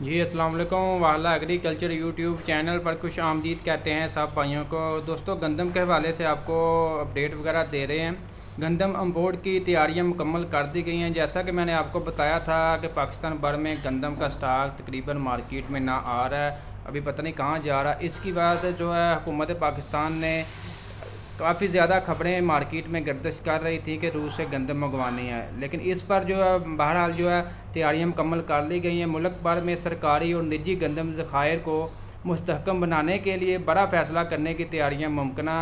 جی السلام علیکم، والا ایگریکلچر یوٹیوب چینل پر خوش آمدید کہتے ہیں سب بھائیوں کو۔ دوستو گندم کے حوالے سے آپ کو اپڈیٹ وغیرہ دے رہے ہیں۔ گندم امپورٹ کی تیاریاں مکمل کر دی گئی ہیں۔ جیسا کہ میں نے آپ کو بتایا تھا کہ پاکستان بھر میں گندم کا سٹاک تقریباً مارکیٹ میں نہ آ رہا ہے، ابھی پتہ نہیں کہاں جا رہا۔ اس کی وجہ سے جو ہے حکومت پاکستان نے کافی زیادہ خبریں مارکیٹ میں گردش کر رہی تھیں کہ روس سے گندم منگوانی ہے، لیکن اس پر جو ہے بہرحال جو ہے تیاریاں مکمل کر لی گئی ہیں۔ ملک بھر میں سرکاری اور نجی گندم ذخائر کو مستحکم بنانے کے لیے بڑا فیصلہ کرنے کی تیاریاں ممکنہ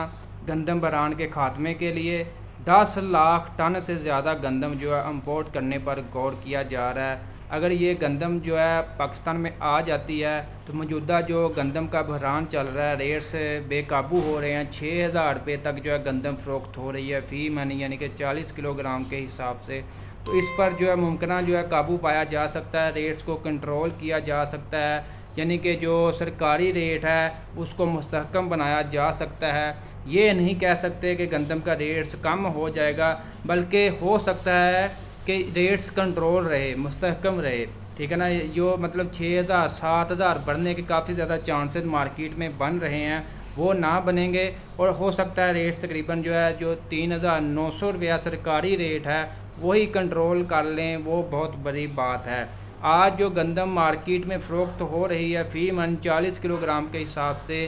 گندم بحران کے خاتمے کے لیے 10 لاکھ ٹن سے زیادہ گندم جو ہے امپورٹ کرنے پر غور کیا جا رہا ہے۔ اگر یہ گندم جو ہے پاکستان میں آ جاتی ہے تو موجودہ جو گندم کا بحران چل رہا ہے، ریٹس بے قابو ہو رہے ہیں، 6,000 روپے تک جو ہے گندم فروخت ہو رہی ہے فی من، یعنی کہ 40 کلو گرام کے حساب سے، تو اس پر جو ہے ممکنہ جو ہے قابو پایا جا سکتا ہے، ریٹس کو کنٹرول کیا جا سکتا ہے، یعنی کہ جو سرکاری ریٹ ہے اس کو مستحکم بنایا جا سکتا ہے۔ یہ نہیں کہہ سکتے کہ گندم کا ریٹس کم ہو جائے گا، بلکہ ہو سکتا ہے کہ ریٹس کنٹرول رہے، مستحکم رہے، ٹھیک ہے نا۔ جو مطلب 6,000 7,000 بڑھنے کے کافی زیادہ چانسز مارکیٹ میں بن رہے ہیں، وہ نہ بنیں گے، اور ہو سکتا ہے ریٹس تقریباً جو ہے جو 3,900 روپیہ سرکاری ریٹ ہے وہی کنٹرول کر لیں، وہ بہت بڑی بات ہے۔ آج جو گندم مارکیٹ میں فروخت ہو رہی ہے فی من 40 کلو گرام کے حساب سے،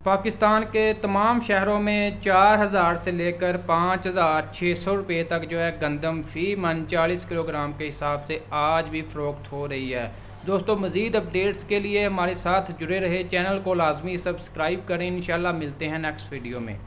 پاکستان کے تمام شہروں میں 4,000 سے لے کر 5,600 روپے تک جو ہے گندم فی من 40 کلو گرام کے حساب سے آج بھی فروخت ہو رہی ہے۔ دوستو مزید اپڈیٹس کے لیے ہمارے ساتھ جڑے رہے، چینل کو لازمی سبسکرائب کریں۔ انشاءاللہ ملتے ہیں نیکسٹ ویڈیو میں۔